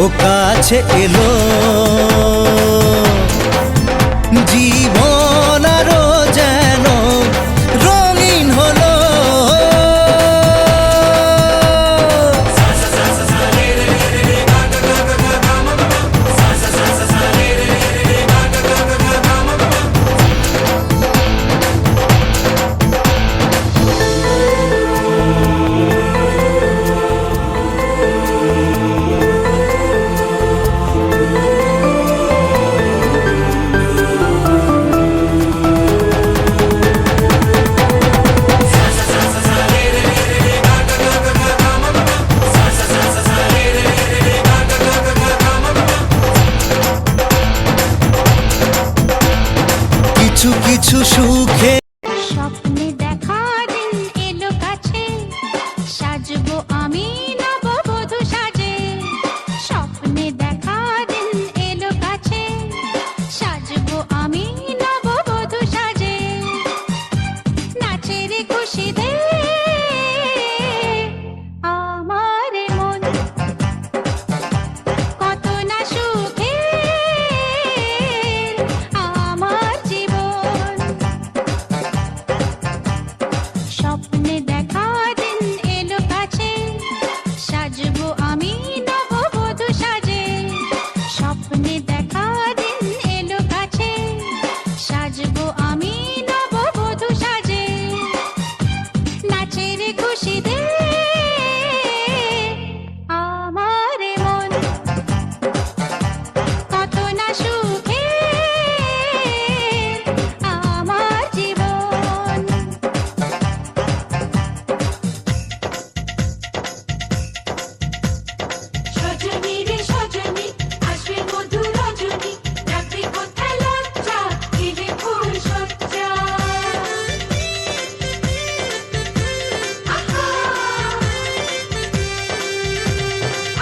ও কাছে এলো জীবন আরো যেন রঙিন হলো। কিছু কিছু সুখে স্বপ্নে দেখা দিন এলো কাছে, সাজবো আমি নববধূ সাজে। স্বপ্নে দেখা দিন এলো কাছে, সাজবো আমি নববধূ সাজে। নাচের খুশিতে আমার মন কত না সুখে আমার জীবন। স্বপ্নে দেখা দিন এলো কাছে, সাজবো আমি নববধূ সাজে। স্বপ্নে দেখা দিন এলো কাছে, সাজবো আমি নববধূ সাজে। নাচের খুশিতে আমার মন কত না সুখে আমার জীবন। সজনী রে সজনী, আসবে মধুর রজনী, রাত্রি কোথায় লজ্জা, দিলে ফুল সজ্জা। আহা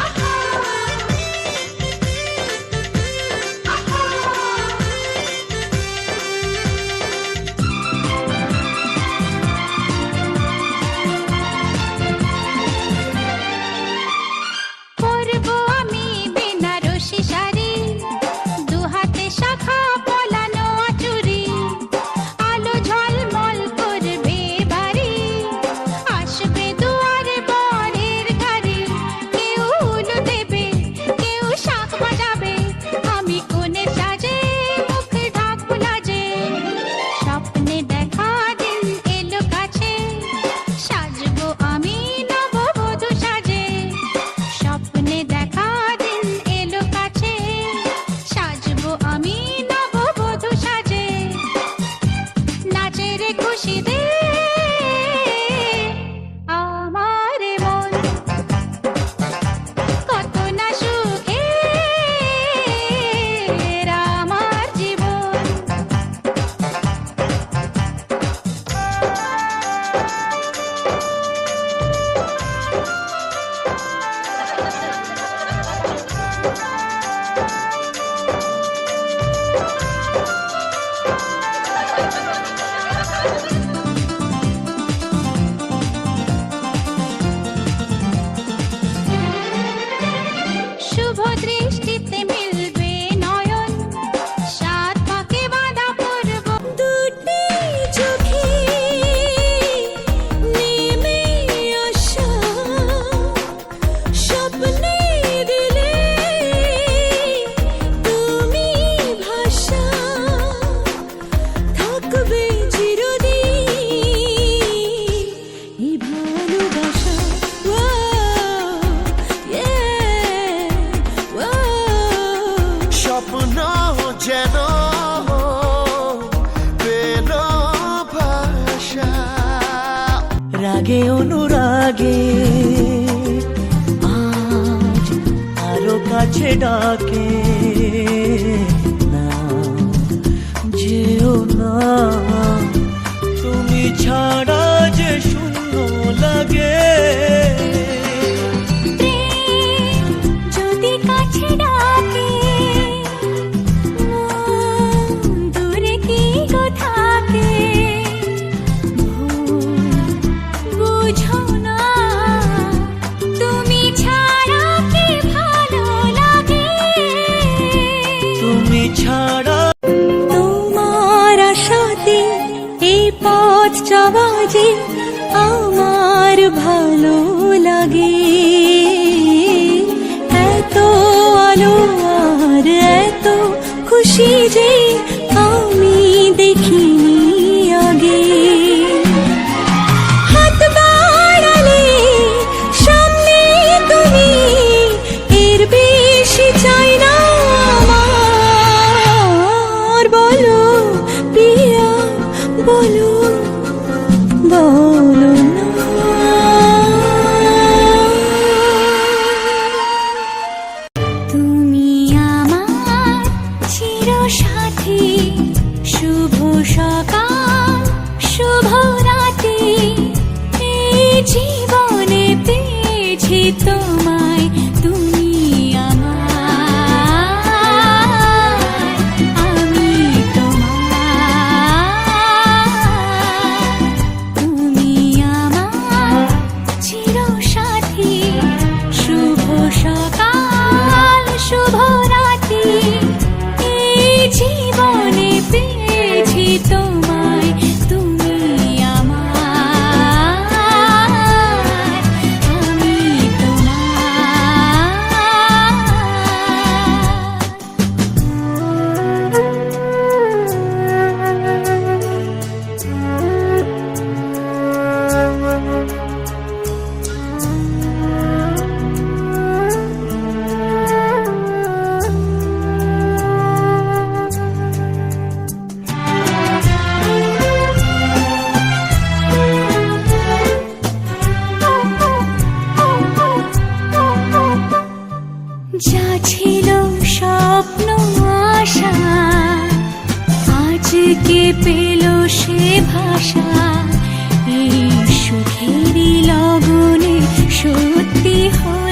আহা আহা পরবো আমি বেনারসি শাড়ি, দুহাতে শাখা পলানো আঁচুড়ি, আলো ঝলমল করবে বাড়ি, আসবে দুয়ারে বরের গাড়ি। কেউ উলু দেবে, কেউ শাঁখ বাজাবে, আমি কোণে সাজে মুখ ঢাকবো লাজে। স্বপ্নে দেখা দিন এলো কাছে, সাজবো আমি নববধূ সাজে। স্বপ্নে দেখা দিন এলো কাছে, সাজবো আমি নববধূ সাজে। নাচের খুশিতে আমার মন কত না সুখে আমার জীবন। শুভ দৃষ্টিতে মিলবে নয়ন, সাত পাকে বাঁধা পড়ব দুটি চোখে, নেমে আসা স্বপ্নে দিলে তুমি ভাষা, থাকবে চিরদিন এই ভালোবাসা। স্বপ্ন যেন পেল ভাষা, রাগে অনুরাগে আজ আরো কাছে ডাকে। না যেও না, তুমি ছাড়া যে শূন্য লাগে। প্রেম যদি কাছে ডাকে, মন দূরে কি গো থাকে। ভুল বুঝো না, তুমি ছাড়া কি ভালো লাগে। জীবনে পেয়েছি তোমায়, তুমি আমার, আমি তোমার। তুমি আমার চিরসাথী, শুভ সকাল শুভ রাত্রি। এই জীবনে পেয়েছি তোমায়, তুমি আমার, আমি যা ছিল স্বপ্ন আশা, আজকে পেল সে ভাষা। এই সুখেরই লগনে সত্যি হয়